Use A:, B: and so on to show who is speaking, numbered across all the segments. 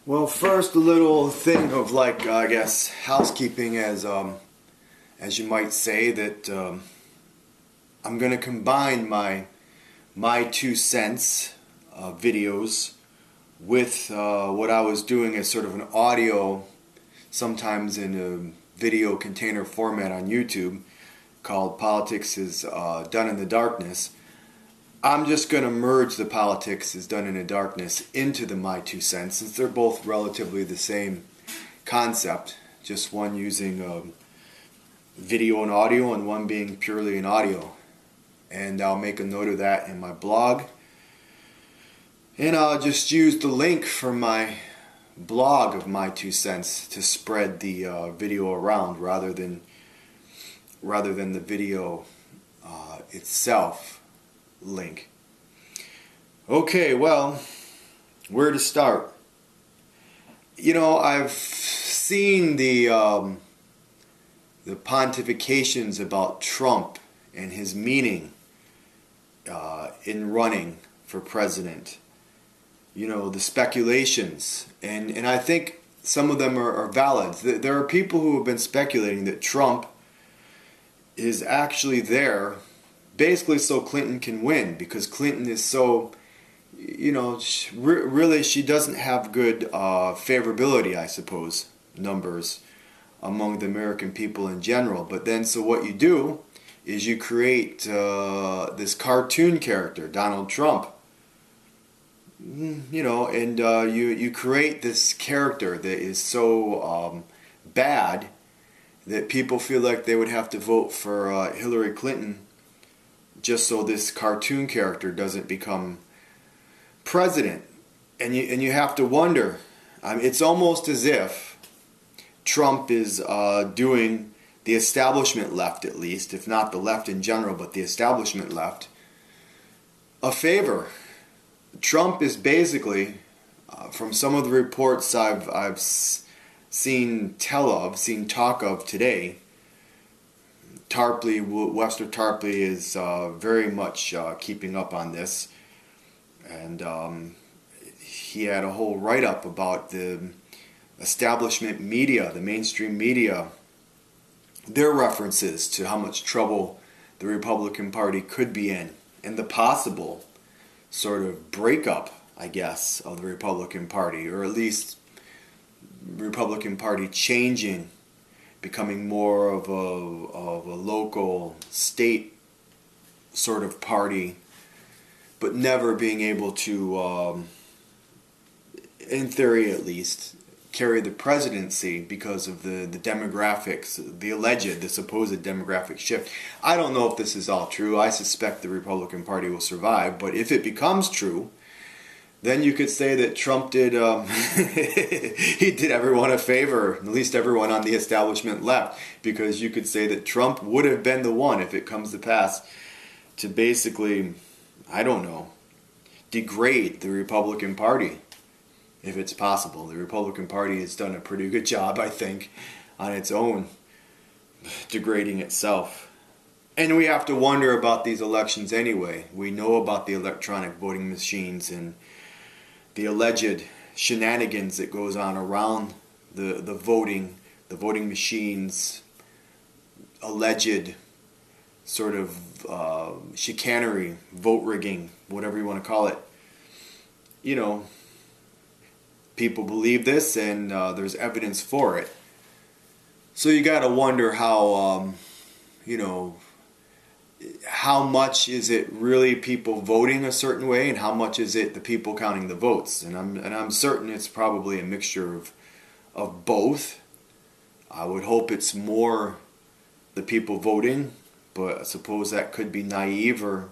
A: Well, first a little thing of I guess housekeeping, as you might say, that I'm gonna combine my 2 cents videos with what I was doing as sort of an audio, sometimes in a video container format on YouTube, called Politics is Done in the Darkness. I'm just going to merge the Politics is Done in the Darkness into the My 2 cents, since they're both relatively the same concept, just one using video and audio and one being purely an audio. And I'll make a note of that in my blog. And I'll just use the link from my blog of My 2 cents to spread the video around rather than the video itself link. Okay, well, where to start? You know, I've seen the pontifications about Trump and his meaning in running for president. You know, the speculations, and I think some of them are valid. There are people who have been speculating that Trump is actually there basically so Clinton can win, because Clinton is so, you know, really she doesn't have good favorability, I suppose, numbers among the American people in general. But then, so what you do is you create this cartoon character, Donald Trump, you know, and you create this character that is so bad that people feel like they would have to vote for Hillary Clinton just so this cartoon character doesn't become president. And you have to wonder, it's almost as if Trump is doing the establishment left, at least, if not the left in general, but the establishment left, a favor. Trump is basically, from some of the reports I've seen talk of today, Webster Tarpley is very much keeping up on this, and he had a whole write-up about the establishment media, the mainstream media, their references to how much trouble the Republican Party could be in, and the possible sort of breakup, I guess, of the Republican Party, or at least Republican Party changing, becoming more of a local state sort of party, but never being able to, in theory at least, carry the presidency because of the demographics, the supposed demographic shift. I don't know if this is all true. I suspect the Republican Party will survive, but if it becomes true, then you could say that Trump did he did everyone a favor, at least everyone on the establishment left, because you could say that Trump would have been the one, if it comes to pass, to basically, I don't know, degrade the Republican Party, if it's possible. The Republican Party has done a pretty good job, I think, on its own, degrading itself. And we have to wonder about these elections anyway. We know about the electronic voting machines and the alleged shenanigans that goes on around the voting machines, alleged sort of chicanery, vote rigging, whatever you want to call it. You know, people believe this, and there's evidence for it. So you got to wonder how, you know, how much is it really people voting a certain way, and how much is it the people counting the votes? And I'm certain it's probably a mixture of both. I would hope it's more the people voting, but I suppose that could be naive or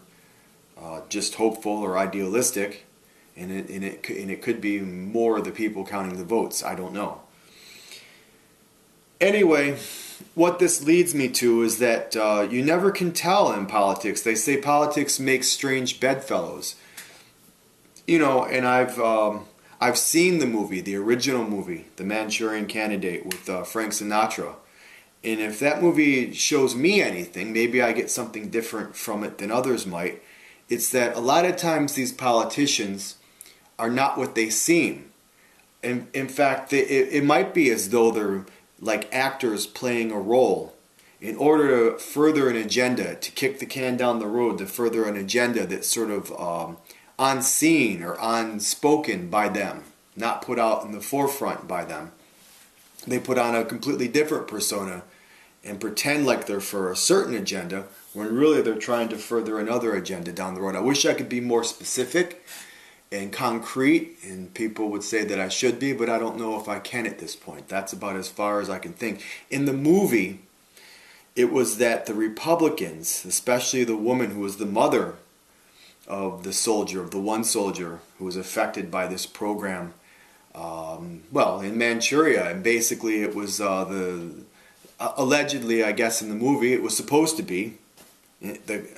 A: just hopeful or idealistic, and it could be more the people counting the votes. I don't know. Anyway, what this leads me to is that you never can tell in politics. They say politics makes strange bedfellows. You know, and I've seen the movie, the original movie, The Manchurian Candidate, with Frank Sinatra. And if that movie shows me anything, maybe I get something different from it than others might, it's that a lot of times these politicians are not what they seem. in fact, it might be as though they're like actors playing a role in order to further an agenda, to kick the can down the road, to further an agenda that's sort of unseen or unspoken by them, not put out in the forefront by them. They put on a completely different persona and pretend like they're for a certain agenda when really they're trying to further another agenda down the road. I wish I could be more specific and concrete, and people would say that I should be, but I don't know if I can at this point. That's about as far as I can think. In the movie, it was that the Republicans, especially the woman who was the mother of the soldier, of the one soldier who was affected by this program, in Manchuria, and basically it was allegedly, I guess in the movie, it was supposed to be,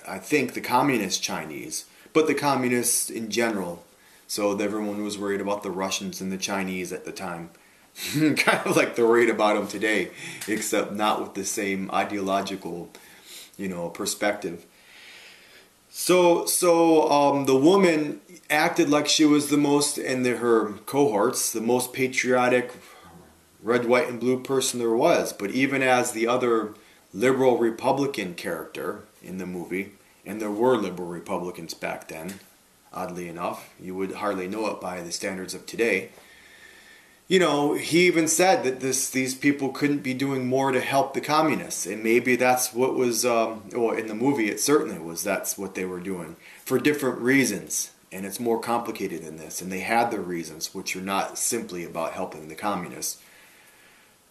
A: I think, the communist Chinese, but the communists in general. So everyone was worried about the Russians and the Chinese at the time. Kind of like they're worried about them today, except not with the same ideological, perspective. So the woman acted like she was the most, and her cohorts, the most patriotic red, white, and blue person there was. But even as the other liberal Republican character in the movie, and there were liberal Republicans back then, oddly enough, you would hardly know it by the standards of today. He even said that these people couldn't be doing more to help the communists. And maybe that's what was, in the movie it certainly was, that's what they were doing. For different reasons. And it's more complicated than this. And they had their reasons, which are not simply about helping the communists.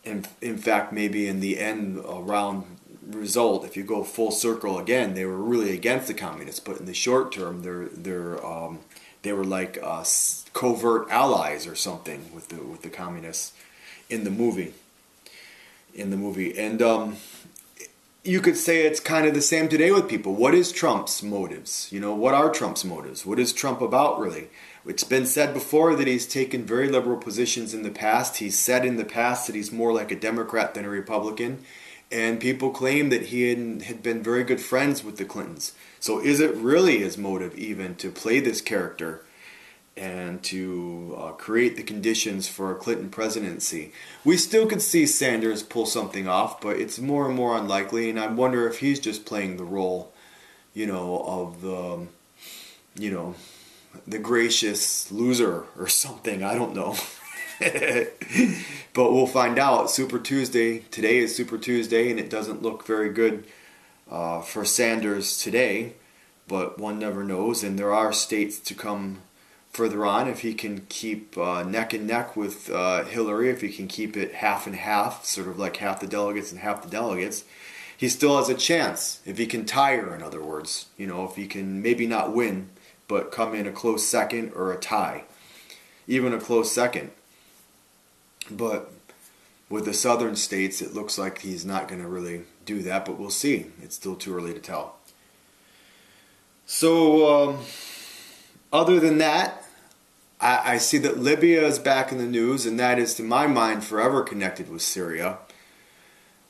A: In fact, maybe in the end round result, if you go full circle again, they were really against the communists. But in the short term, they were like covert allies or something with the communists in the movie. And you could say it's kind of the same today with people. What is Trump's motives? What are Trump's motives? What is Trump about, really? It's been said before that he's taken very liberal positions in the past. He's said in the past that he's more like a Democrat than a Republican. And people claim that he had been very good friends with the Clintons. So is it really his motive even to play this character and to create the conditions for a Clinton presidency? We still could see Sanders pull something off, but it's more and more unlikely. And I wonder if he's just playing the role, of the gracious loser or something. I don't know. But we'll find out. Super Tuesday. Today is Super Tuesday, and it doesn't look very good for Sanders today. But one never knows, and there are states to come further on. If he can keep neck and neck with Hillary, if he can keep it half and half, sort of like half the delegates and half the delegates, he still has a chance. If he can tie her, in other words, if he can maybe not win, but come in a close second or a tie, even a close second. But with the southern states, it looks like he's not going to really do that, but we'll see. It's still too early to tell. So, other than that, I see that Libya is back in the news, and that is, to my mind, forever connected with Syria.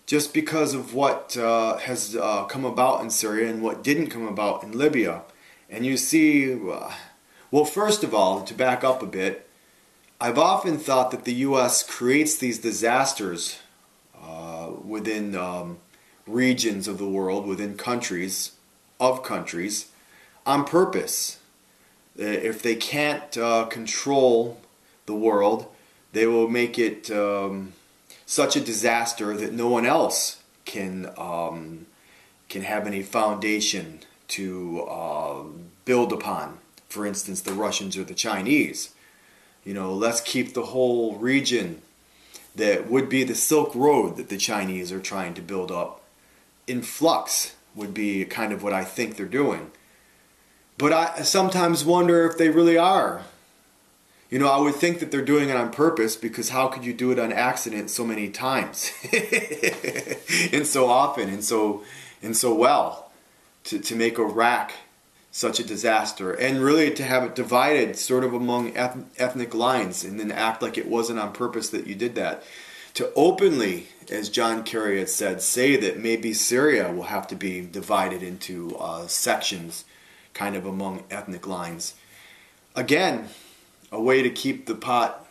A: Just because of what has come about in Syria and what didn't come about in Libya. And you see, well, first of all, to back up a bit, I've often thought that the U.S. creates these disasters within regions of the world, within countries, on purpose. If they can't control the world, they will make it such a disaster that no one else can have any foundation to build upon. For instance, the Russians or the Chinese. Let's keep the whole region that would be the Silk Road that the Chinese are trying to build up in flux, would be kind of what I think they're doing. But I sometimes wonder if they really are. I would think that they're doing it on purpose, because how could you do it on accident so many times and so often and so well to make Iraq such a disaster, and really to have it divided sort of among ethnic lines, and then act like it wasn't on purpose that you did that. To openly, as John Kerry had said, say that maybe Syria will have to be divided into sections kind of among ethnic lines. Again, a way to keep the pot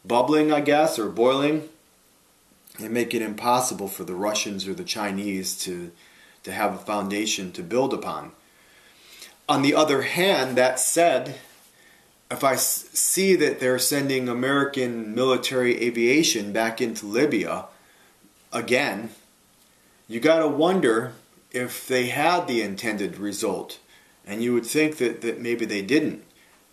A: bubbling, I guess, or boiling, and make it impossible for the Russians or the Chinese to have a foundation to build upon. On the other hand, that said, if I see that they're sending American military aviation back into Libya again, you got to wonder if they had the intended result. And you would think that maybe they didn't.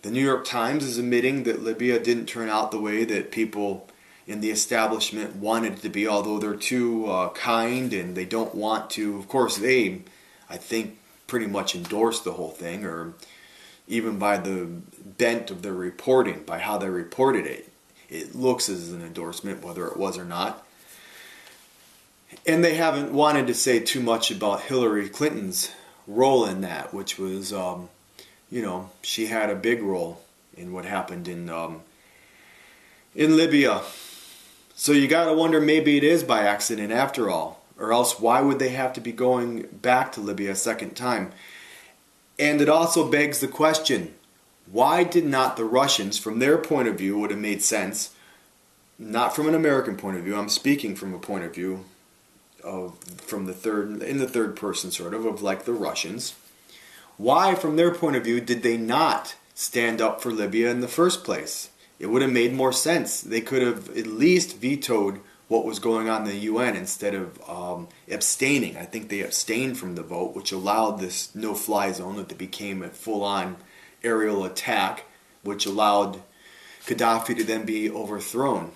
A: The New York Times is admitting that Libya didn't turn out the way that people in the establishment wanted it to be, although they're too kind and they don't want to. Of course, they, I think, pretty much endorsed the whole thing, or even by the bent of their reporting, by how they reported it. It looks as an endorsement, whether it was or not. And they haven't wanted to say too much about Hillary Clinton's role in that, which was, she had a big role in what happened in Libya. So you got to wonder, maybe it is by accident after all, or else why would they have to be going back to Libya a second time? And it also begs the question, why did not the Russians, from their point of view, would have made sense, not from an American point of view, I'm speaking from a point of view in the third person sort of like the Russians. Why, from their point of view, did they not stand up for Libya in the first place? It would have made more sense. They could have at least vetoed what was going on in the UN instead of abstaining. I think they abstained from the vote, which allowed this no-fly zone that became a full-on aerial attack, which allowed Gaddafi to then be overthrown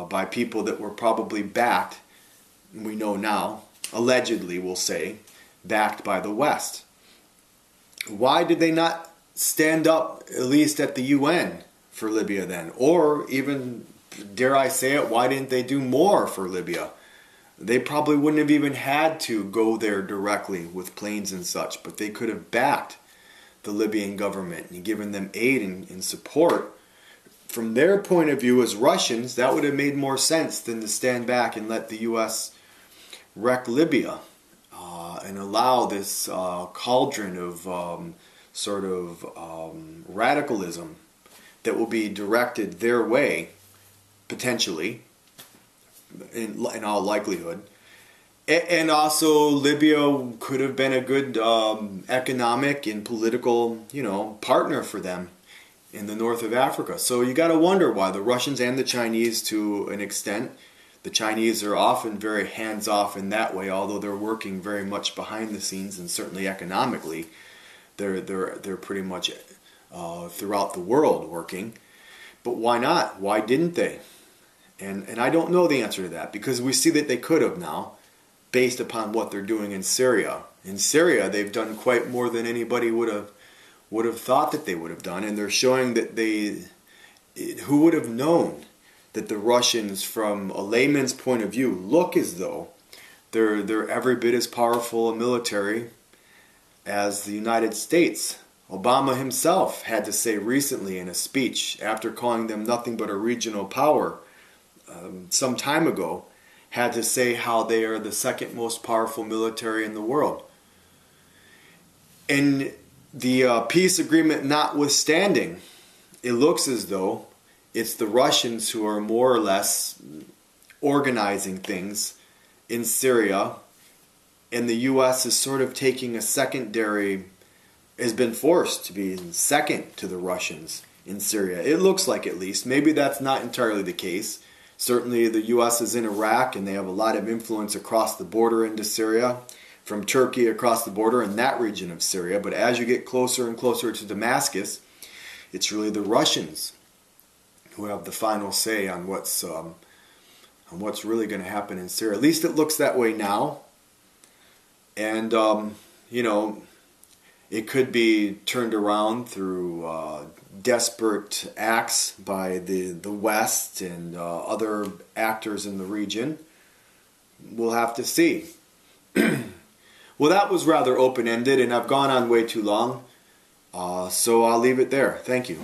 A: by people that were probably backed, we know now, allegedly we'll say, backed by the West. Why did they not stand up, at least at the UN, for Libya then? Or even, dare I say it, why didn't they do more for Libya? They probably wouldn't have even had to go there directly with planes and such, but they could have backed the Libyan government and given them aid and support. From their point of view as Russians, that would have made more sense than to stand back and let the U.S. wreck Libya and allow this cauldron of radicalism that will be directed their way, potentially, in all likelihood. And also, Libya could have been a good economic and political, partner for them in the north of Africa. So you got to wonder why the Russians and the Chinese, to an extent, the Chinese are often very hands-off in that way, although they're working very much behind the scenes, and certainly economically, they're pretty much throughout the world working. But why not? Why didn't they? And I don't know the answer to that, because we see that they could have now, based upon what they're doing in Syria. In Syria, they've done quite more than anybody would have thought that they would have done, and they're showing that who would have known that the Russians, from a layman's point of view, look as though they're every bit as powerful a military as the United States. Obama himself had to say recently in a speech, after calling them nothing but a regional power some time ago, had to say how they are the second most powerful military in the world. And the peace agreement notwithstanding, it looks as though it's the Russians who are more or less organizing things in Syria, and the U.S. is sort of taking a secondary, has been forced to be second to the Russians in Syria. It looks like, at least. Maybe that's not entirely the case. Certainly the U.S. is in Iraq, and they have a lot of influence across the border into Syria, from Turkey across the border in that region of Syria. But as you get closer and closer to Damascus, it's really the Russians who have the final say on what's really going to happen in Syria. At least it looks that way now. And, it could be turned around through desperate acts by the West and other actors in the region. We'll have to see. Well, that was rather open-ended, and I've gone on way too long. So I'll leave it there. Thank you.